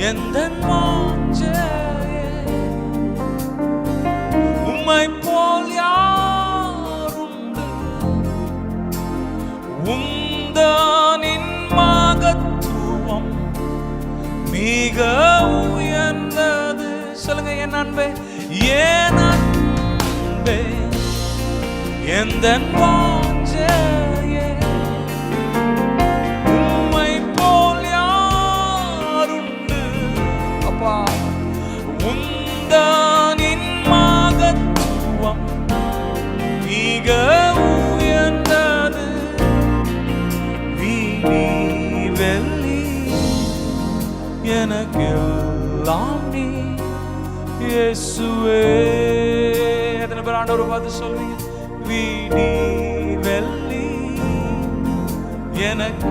எந்தன் வாஞ்சையே. உம்மை போல் யாருண்டு? உந்தனின் மகத்துவம் மிக உயர்ந்தது. சொல்லுங்க, என் அன்பே, என் அன்பே, எந்தன் வாஞ்சையே. உம்மை போல் யாருண்டு? அப்பா, உந்தனின் மகத்துவம் மிக உயர்ந்தது. வீணி வெள்ளி எனக்கெல்லாம் நீ இயேசுவே. எத்தனை பேர் ஆண்டவரை பார்த்து சொல்வீங்க? வீணி வெள்ளி எனக்கு